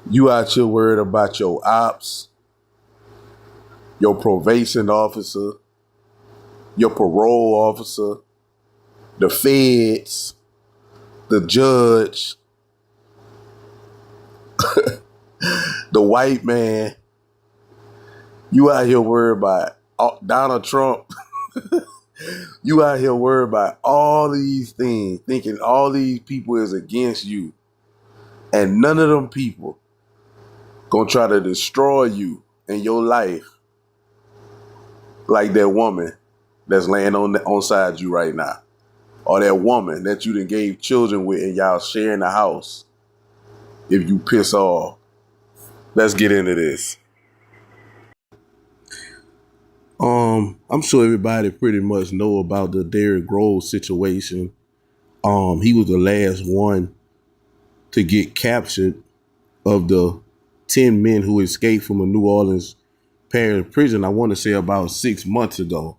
You out here worried about your ops, your probation officer, your parole officer, the feds, the judge, the white man. You out here worried about Donald Trump. You out here worried about all these things, thinking all these people is against you. And none of them people gonna try to destroy you and your life like that woman that's laying on side you right now. Or that woman that you done gave children with and y'all sharing the house. If you piss off. Let's get into this. I'm sure everybody pretty much know about the Derrick Rose situation. He was the last one to get captured of the 10 men who escaped from a New Orleans parish prison, I want to say about 6 months ago.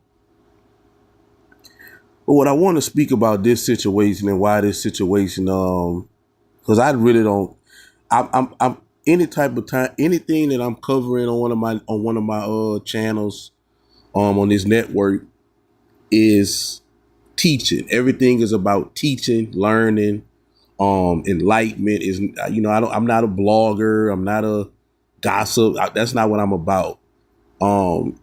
But what I want to speak about this situation and why this situation, because I really don't, I'm any type of time, anything that I'm covering on one of my channels, on this network is teaching. Everything is about teaching, learning, enlightenment. Is I'm not a blogger. I'm not a gossip. That's not what I'm about. Um,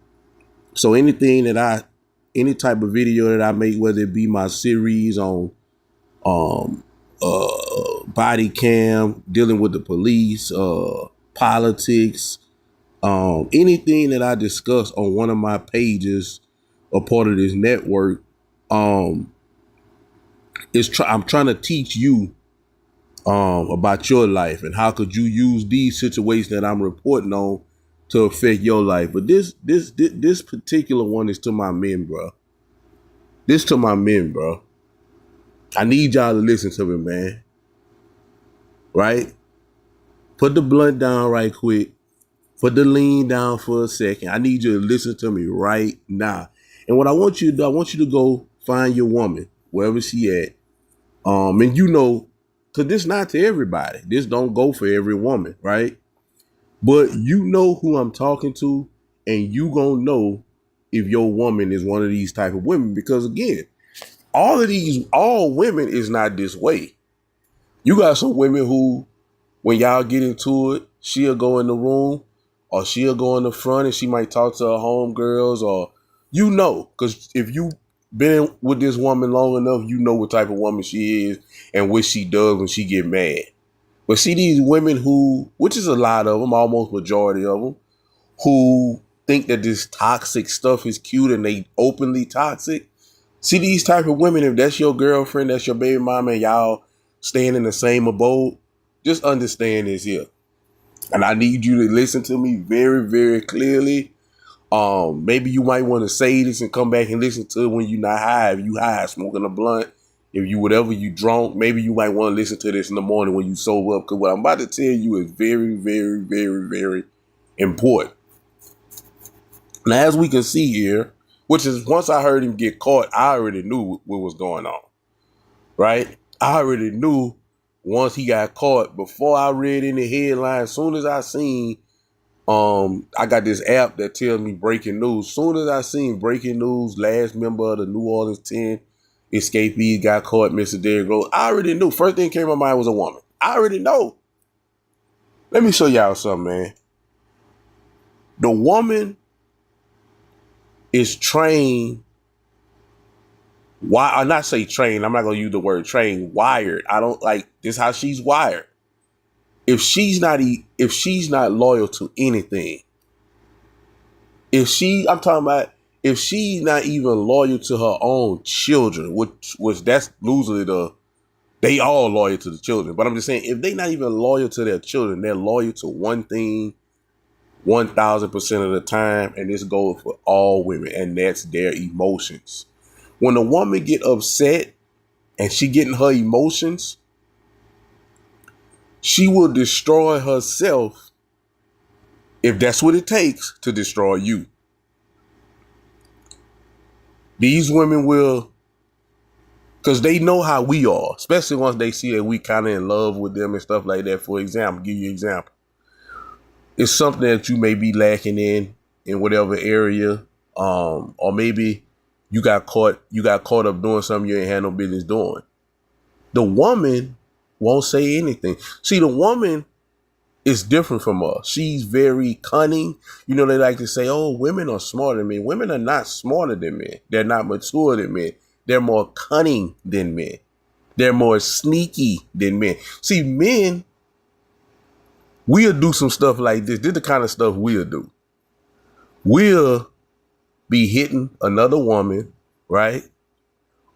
so any type of video that I make, whether it be my series on um, body cam, dealing with the police, politics, anything that I discuss on one of my pages or part of this network, um, I'm trying to teach you about your life and how could you use these situations that I'm reporting on to affect your life. But this particular one is to my men, bro. This to my men, bro. I need y'all to listen to me, man. Right? Put the blunt down right quick. Put the lean down for a second. I need you to listen to me right now. And what I want you to do, I want you to go find your woman, wherever she at. And cause this not to everybody. This don't go for every woman, right? But you know who I'm talking to, and you gonna know if your woman is one of these type of women. Because again, all women is not this way. You got some women who, when y'all get into it, she'll go in the room or she'll go in the front and she might talk to her homegirls or, because if you been with this woman long enough, you know what type of woman she is and what she does when she get mad. But see these women who, which is a lot of them, almost majority of them, who think that this toxic stuff is cute and they openly toxic. See these type of women, if that's your girlfriend, that's your baby mama, and y'all staying in the same abode, just understand this here. And I need you to listen to me very, very clearly. Maybe you might want to say this and come back and listen to it when you're not high. If you high, smoking a blunt, if you whatever you drunk, maybe you might want to listen to this in the morning when you sober up. Because what I'm about to tell you is very, very, very, very important. Now, as we can see here, which is once I heard him get caught, I already knew what was going on, right? I already knew once he got caught. Before I read any headlines, as soon as I seen, I got this app that tells me breaking news. Soon as I seen breaking news, last member of the New Orleans 10 escapees got caught, Mr. Derrick Rose. I already knew. First thing came to my mind was a woman. I already know. Let me show y'all something, man. The woman is trained. Why? I not say trained. I'm not gonna use the word trained. Wired. I don't like this. How she's wired. If she's not loyal to anything, I'm talking about if she's not even loyal to her own children, which that's usually they all loyal to the children. But I'm just saying, if they not even loyal to their children, they're loyal to one thing 1,000% of the time, and this goes for all women, and that's their emotions. When a woman get upset and she getting her emotions, she will destroy herself if that's what it takes to destroy you. These women will, because they know how we are, especially once they see that we kind of in love with them and stuff like that. For example, give you an example. it's something that you may be lacking in whatever area, or maybe you got caught up doing something you ain't had no business doing. The woman won't say anything. See, the woman is different from us. She's very cunning. You know, they like to say, oh, women are smarter than men. Women are not smarter than men. They're not mature than men. They're more cunning than men. They're more sneaky than men. See, men, we'll do some stuff like this. This is the kind of stuff we'll do. We'll be hitting another woman, right?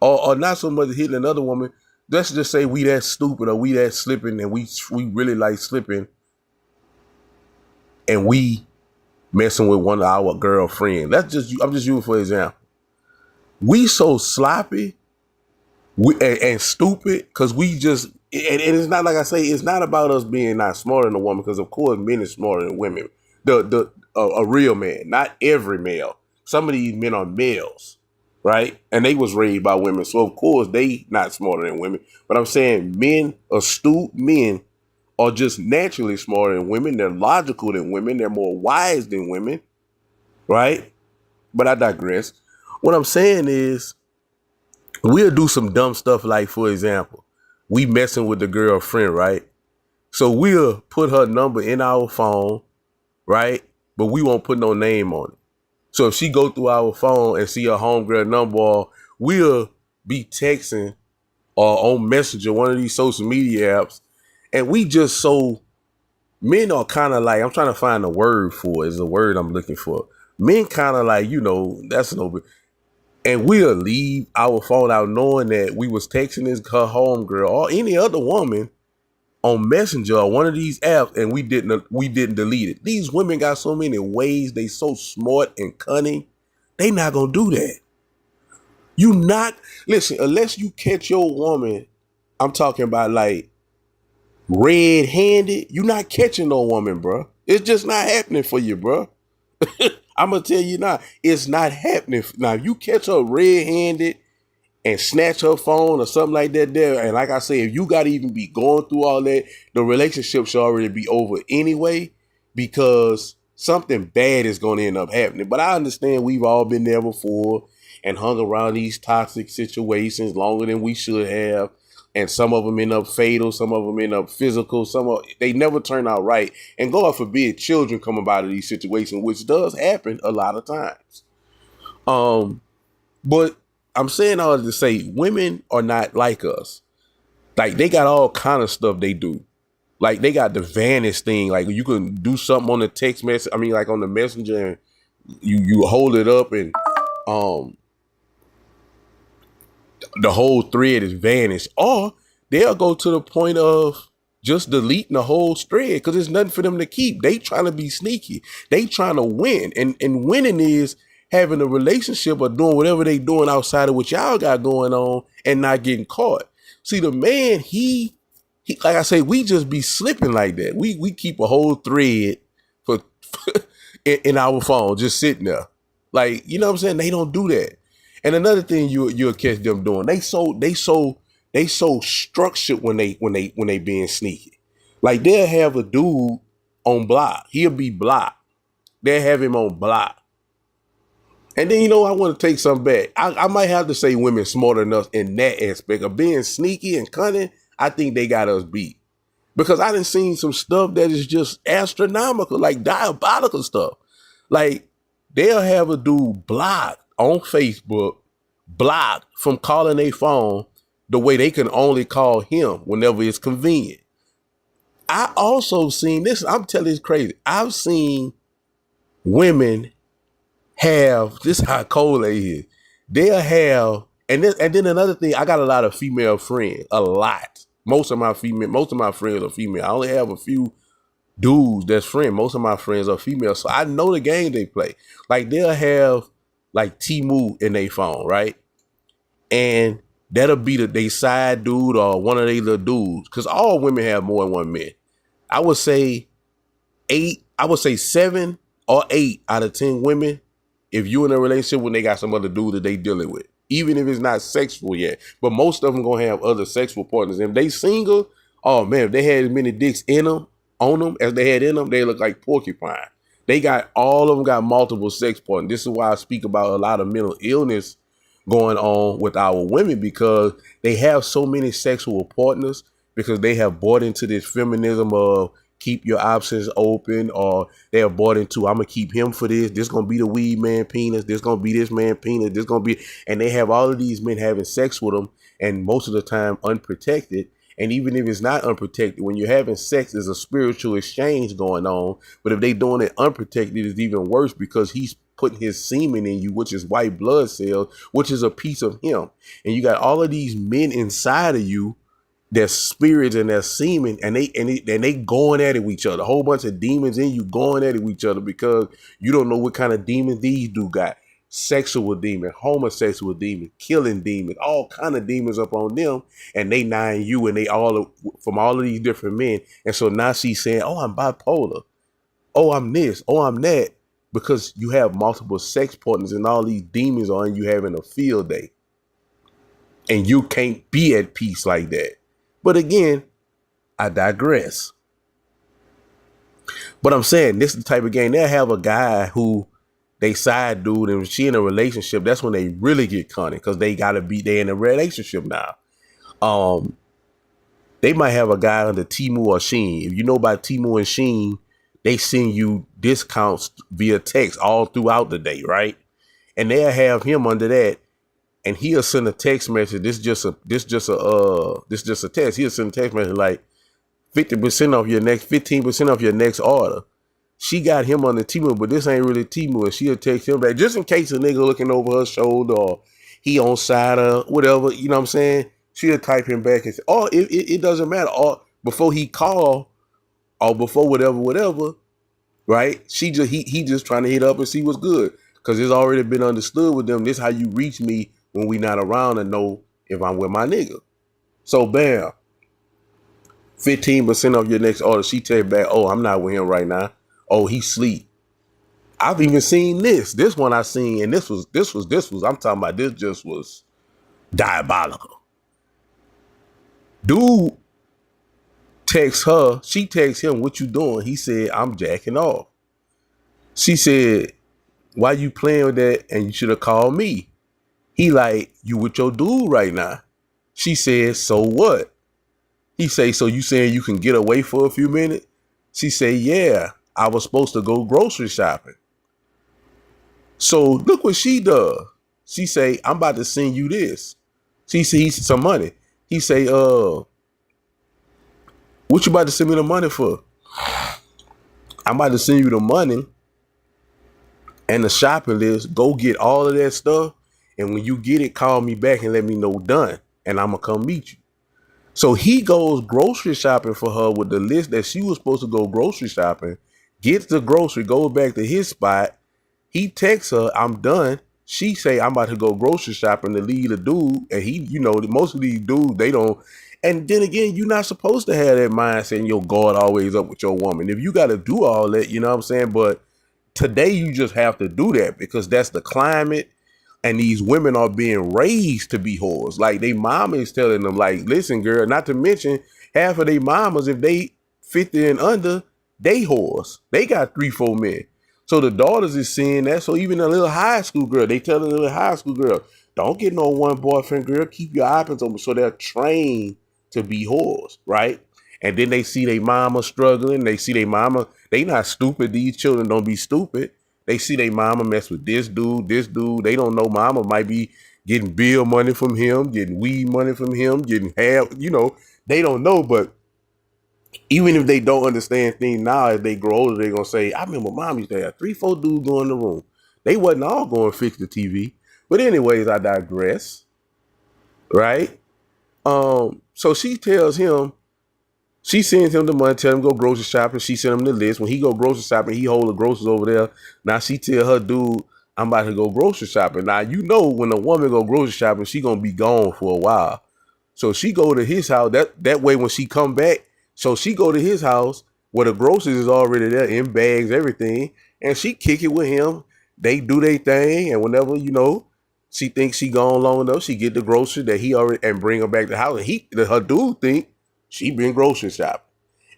Or not so much hitting another woman. Let's just say we that stupid or we that slipping and we really like slipping and we messing with one of our girlfriends. I'm just using for example. We so sloppy and stupid because we just and it's not like I say, it's not about us being not smarter than a woman, because of course men are smarter than women. A real man, not every male. Some of these men are males, right? And they was raised by women, so of course they not smarter than women. But I'm saying men, astute men, are just naturally smarter than women. They're logical than women. They're more wise than women, right? But I digress. What I'm saying is, we'll do some dumb stuff like, for example, we messing with the girlfriend, right? So we'll put her number in our phone, right? But we won't put no name on it. So if she go through our phone and see her homegirl number, we'll be texting or on Messenger, one of these social media apps, and we just so men are kind of like, I'm trying to find a word for it. Is the word I'm looking for. Men kind of like, that's no. And we'll leave our phone out knowing that we was texting her homegirl or any other woman on Messenger or one of these apps, and we didn't delete it. These women got so many ways. They so smart and cunning. They not gonna do that. You not listen unless you catch your woman. I'm talking about like red-handed. You not catching no woman, bro. It's just not happening for you, bro. I'm gonna tell you now, it's not happening. Now, if you catch her red-handed and snatch her phone or something like that there, and like I say, if you gotta even be going through all that, the relationship should already be over anyway, because something bad is gonna end up happening. But I understand we've all been there before and hung around these toxic situations longer than we should have. And some of them end up fatal, some of them end up physical, they never turn out right. And God forbid children come about of these situations, which does happen a lot of times. But I'm saying all to say, women are not like us. Like, they got all kind of stuff they do. Like, they got the vanish thing. Like, you can do something on the text message. I mean, like on the messenger, and you hold it up, and the whole thread is vanished. Or they'll go to the point of just deleting the whole thread because there's nothing for them to keep. They trying to be sneaky. They trying to win. And winning is having a relationship or doing whatever they doing outside of what y'all got going on and not getting caught. See, the man, he like I say, we just be slipping like that. We keep a whole thread for in our phone just sitting there. Like, you know what I'm saying? They don't do that. And another thing you'll catch them doing, they so structured when they being sneaky. Like, they'll have a dude on block. He'll be blocked. They'll have him on block. And then, I want to take some back. I might have to say women smarter than us in that aspect of being sneaky and cunning. I think they got us beat. Because I done seen some stuff that is just astronomical, like diabolical stuff. Like, they'll have a dude blocked on Facebook, blocked from calling a phone the way they can only call him whenever it's convenient. I also seen this. I'm telling you, it's crazy. I've seen women have this, how cold they is. They'll have, and then another thing, I got a lot of female friends, a lot. Most of my friends are female. I only have a few dudes that's friends. Most of my friends are female, so I know the game they play. Like, they'll have like T-Move in their phone, right? And that'll be they side dude or one of their little dudes, because all women have more than one man. I would say 7 or 8 out of 10 women, if you in a relationship when they got some other dude that they dealing with, even if it's not sexual yet, but most of them gonna have other sexual partners. And if they single, oh man, if they had as many dicks in them, on them as they had in them, they look like porcupine. They got all of them got multiple sex partners. This is why I speak about a lot of mental illness going on with our women, because they have so many sexual partners, because they have bought into this feminism of keep your options open, or they have bought into I'm gonna keep him for this gonna be the weed man penis, this gonna be this man penis, this gonna be, and they have all of these men having sex with them, and most of the time unprotected. And even if it's not unprotected, when you're having sex, there's a spiritual exchange going on. But if they doing it unprotected, it's even worse, because he's putting his semen in you, which is white blood cells, which is a piece of him. And you got all of these men inside of you, their spirits and their semen, and they going at it with each other. A whole bunch of demons in you going at it with each other, because you don't know what kind of demons these do got. Sexual demon, homosexual demon, killing demon, all kind of demons up on them, and they nine you, and they all from all of these different men. And so now she's saying, oh, I'm bipolar, oh, I'm this, oh, I'm that, because you have multiple sex partners and all these demons are in you having a field day, and you can't be at peace like that. But again, I digress. But I'm saying this is the type of game, they'll have a guy who they side dude and she in a relationship. That's when they really get cunning, because they gotta be they in a relationship now. They might have a guy under Temu or Sheen. If you know about Temu and Sheen, they send you discounts via text all throughout the day, right? And they'll have him under that, and he'll send a text message. This just a test. He'll send a text message like 50% off your next, 15% off your next order. She got him on the Temu, but this ain't really Temu, and she'll text him back just in case a nigga looking over her shoulder or he on side or whatever. You know what I'm saying? She'll type him back and say, "Oh, it doesn't matter." Or before he call, or before whatever, right? He just trying to hit up and see what's good, because it's already been understood with them. This how you reach me when we not around and know if I'm with my nigga. So bam, 15% of your next order. She tell you back, "Oh, I'm not with him right now. Oh, he sleep." I've even seen this. This one I seen, and this was. I'm talking about. This just was diabolical. Dude texts her. She texts him, "What you doing?" He said, "I'm jacking off." She said, "Why you playing with that? And you should have called me." He like, "You with your dude right now?" She said, "So what?" He say, "So you saying you can get away for a few minutes?" She said, "Yeah, I was supposed to go grocery shopping." So look what she does. She say, "I'm about to send you this." She sees some money. He say, "What you about to send me the money for?" "I'm about to send you the money and the shopping list. Go get all of that stuff. And when you get it, call me back and let me know done. And I'm going to come meet you." So he goes grocery shopping for her with the list that she was supposed to go grocery shopping, gets the grocery, goes back to his spot. He texts her, "I'm done." She say, "I'm about to go grocery shopping," to leave the dude. And he, most of these dudes, they don't. And then again, you're not supposed to have that mindset and your guard always up with your woman. If you got to do all that, you know what I'm saying? But today you just have to do that, because that's the climate. And these women are being raised to be whores. Like, they mama is telling them, like, "Listen, girl," not to mention half of they mamas, if they 50 and under, they whores. They got 3, 4 men. So the daughters is seeing that. So even a little high school girl, they tell the little high school girl, "Don't get no one boyfriend, girl. Keep your options open." So they're trained to be whores, right? And then they see their mama struggling. They see their mama. They not stupid. These children don't be stupid. They see their mama mess with this dude, this dude. They don't know mama might be getting bill money from him, getting weed money from him, getting half, they don't know. But even if they don't understand things now, as they grow older, they're going to say, "I remember mom used to have 3, 4 dudes go in the room. They wasn't all going to fix the TV." But anyways, I digress, right? So she tells him, she sends him the money, tell him go grocery shopping. She sent him the list. When he go grocery shopping, he hold the groceries over there. Now she tell her dude, "I'm about to go grocery shopping." Now, when a woman go grocery shopping, she gonna be gone for a while. So she go to his house. That way when she come back, so she go to his house where the groceries is already there in bags, everything, and she kick it with him. They do their thing, and whenever she thinks she gone long enough, she get the groceries that he already and bring her back to the house. And her dude think she been grocery shopping.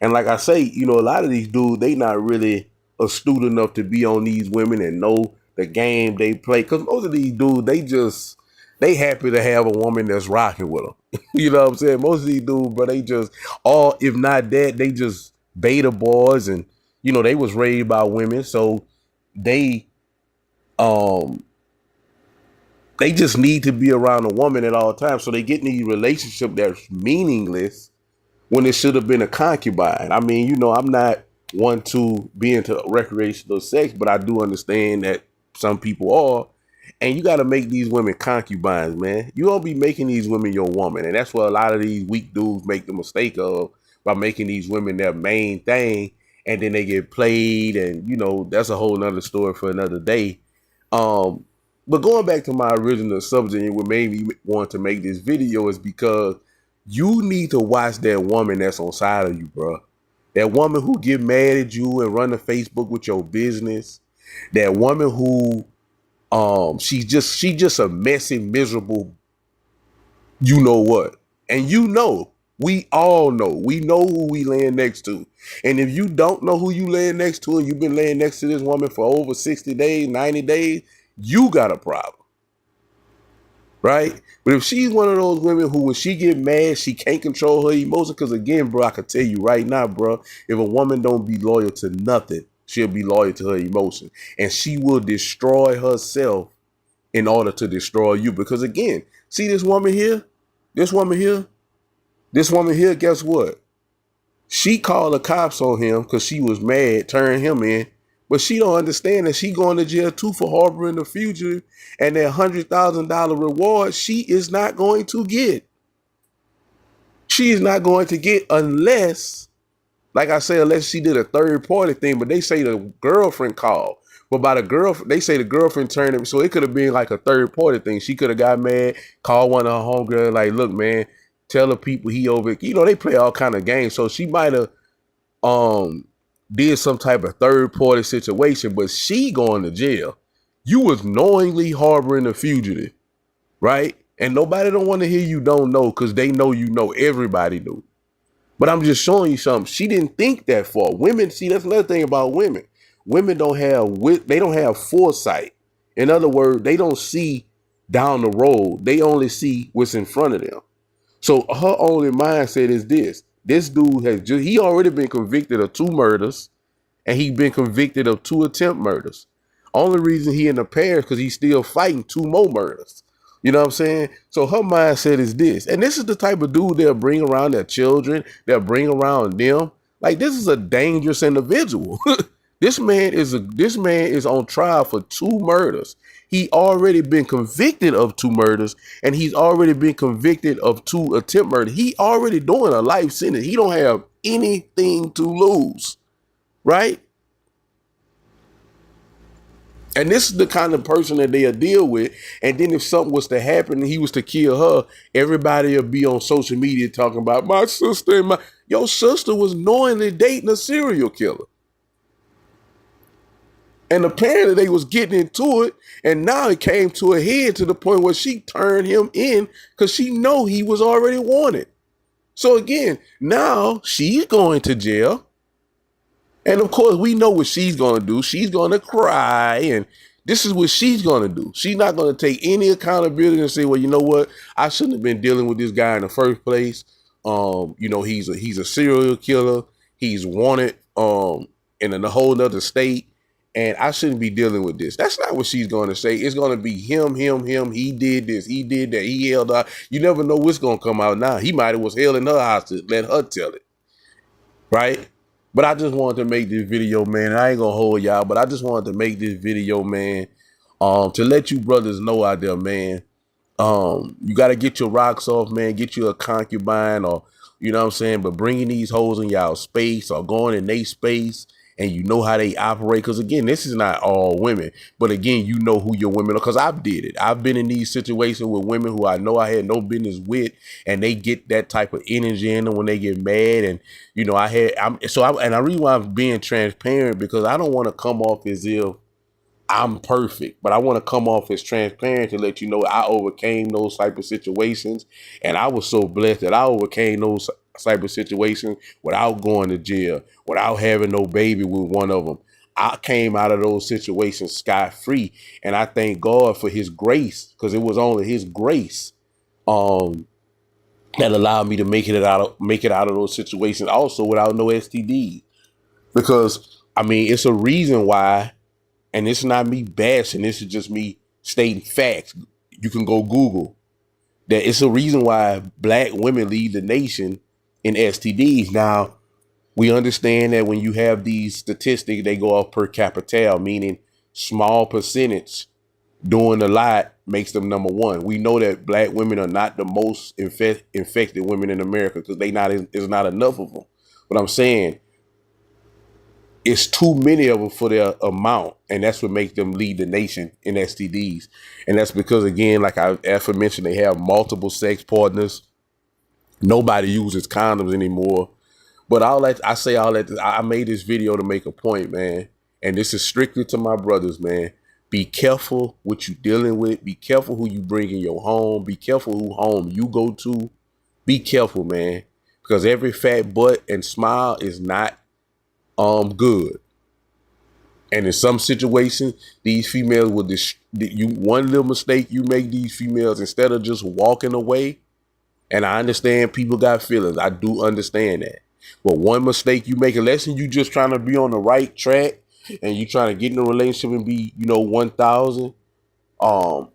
And like I say, a lot of these dudes, they not really astute enough to be on these women and know the game they play. Cause most of these dudes, they happy to have a woman that's rocking with them. You know what I'm saying? Most of these dudes, bro, they just all, if not that, they just beta boys, and they was raised by women, so they um they just need to be around a woman at all times. So they get in these relationship that's meaningless when it should have been a concubine. I mean, I'm not one to be into recreational sex, but I do understand that some people are. And you got to make these women concubines, man. You don't be making these women your woman. And that's what a lot of these weak dudes make the mistake of, by making these women their main thing. And then they get played. And, that's a whole nother story for another day. Um, but going back to my original subject and what made me want to make this video is because you need to watch that woman that's on side of you, bro. That woman who get mad at you and run to Facebook with your business. That woman who she just a messy, miserable, you know what. And we all know. We know who we laying next to. And if you don't know who you laying next to and you've been laying next to this woman for over 60 days, 90 days, you got a problem. Right? But if she's one of those women who, when she get mad, she can't control her emotions. Because again, bro, I can tell you right now, bro, if a woman don't be loyal to nothing, she'll be loyal to her emotions. And she will destroy herself in order to destroy you. Because again, see this woman here? This woman here? This woman here, guess what? She called the cops on him because she was mad, turned him in. But she don't understand that she going to jail too for harboring the fugitive, and that $100,000 reward she is not going to get. She is not going to get unless, like I say, unless she did a third party thing. But they say the girlfriend called. But by the girl, they say the girlfriend turned it. So it could have been like a third party thing. She could have got mad, called one of her homegirls, like, look, man, tell the people he over. They play all kind of games. So she might have did some type of third party situation, but she going to jail. You was knowingly harboring a fugitive, right? And nobody don't want to hear you don't know, because they know you know. Everybody do. But I'm just showing you something. She didn't think that far. Women, see, that's another thing about women. Women don't have foresight. In other words, they don't see down the road. They only see what's in front of them. So her only mindset is this. This dude he already been convicted of 2 murders, and he been convicted of 2 attempt murders. Only reason he in the parish because he's still fighting 2 more murders. You know what I'm saying? So her mindset is this. And this is the type of dude they'll bring around their children. They'll bring around them. Like, this is a dangerous individual. This man is on trial for 2 murders. He already been convicted of 2 murders, and he's already been convicted of 2 attempt murders. He already doing a life sentence. He don't have anything to lose, right? And this is the kind of person that they'll deal with. And then if something was to happen and he was to kill her, everybody will be on social media talking about my sister and your sister was knowingly dating a serial killer. And apparently they was getting into it, and now it came to a head to the point where she turned him in because she know he was already wanted. So again, now she's going to jail. And of course, we know what she's going to do. She's going to cry, and this is what she's going to do. She's not going to take any accountability and say, well, you know what? I shouldn't have been dealing with this guy in the first place. He's a serial killer. He's wanted in a whole nother state, and I shouldn't be dealing with this. That's not what she's going to say. It's going to be him. He did this. He did that. He held out. You never know what's going to come out now. He might have was held in her house to let her tell it. Right? But I just wanted to make this video, man. I ain't gonna hold y'all, but I just wanted to make this video, man, to let you brothers know out there, man. You got to get your rocks off, man. Get you a concubine, or, you know what I'm saying? But bringing these hoes in y'all space or going in their space, and you know how they operate. Because, again, this is not all women. But, again, you know who your women are, because I've did it. I've been in these situations with women who I know I had no business with, and they get that type of energy in them when they get mad. And, and I really want to being transparent, because I don't want to come off as if I'm perfect, but I want to come off as transparent to let you know I overcame those type of situations, and I was so blessed that I overcame those type of situation without going to jail, without having no baby with one of them. I came out of those situations scot free, and I thank God for His grace, because it was only His grace um, that allowed me to make it out of those situations, also without no STD. Because I mean, it's a reason why, and it's not me bashing. This is just me stating facts. You can go Google that. It's a reason why Black women lead the nation in STDs. Now, we understand that when you have these statistics, they go off per capita, meaning small percentage doing a lot makes them number one. We know that Black women are not the most infected women in America, because there's not enough of them. But I'm saying, it's too many of them for their amount, and that's what makes them lead the nation in STDs. And that's because, again, like I aforementioned, they have multiple sex partners. Nobody uses condoms anymore. But I say all that. I made this video to make a point, man. And this is strictly to my brothers, man. Be careful what you dealing with. Be careful who you bring in your home. Be careful who home you go to. Be careful, man, because every fat butt and smile is not good. And in some situations, these females will you one little mistake you make, these females, instead of just walking away. And I understand people got feelings. I do understand that. But one mistake you make, unless you just trying to be on the right track and you trying to get in a relationship and be, 1,000. And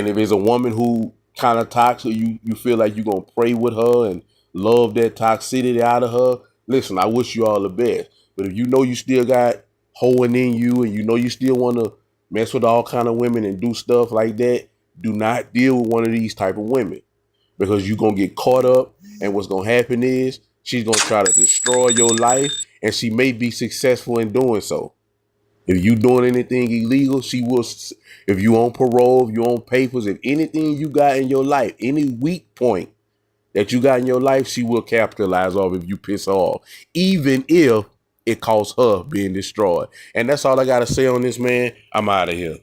if it's a woman who kind of toxic, you feel like you're gonna pray with her and love that toxicity out of her. Listen, I wish you all the best. But if you know you still got hoeing in you, and you know you still want to mess with all kind of women and do stuff like that, do not deal with one of these type of women, because you're gonna get caught up. And what's gonna happen is she's gonna try to destroy your life, and she may be successful in doing so. If you doing anything illegal, she will. If you on parole, if you on papers, if anything you got in your life, any weak point that you got in your life, she will capitalize off if you piss her off, even if it costs her being destroyed. And that's all I got to say on this, man. I'm out of here.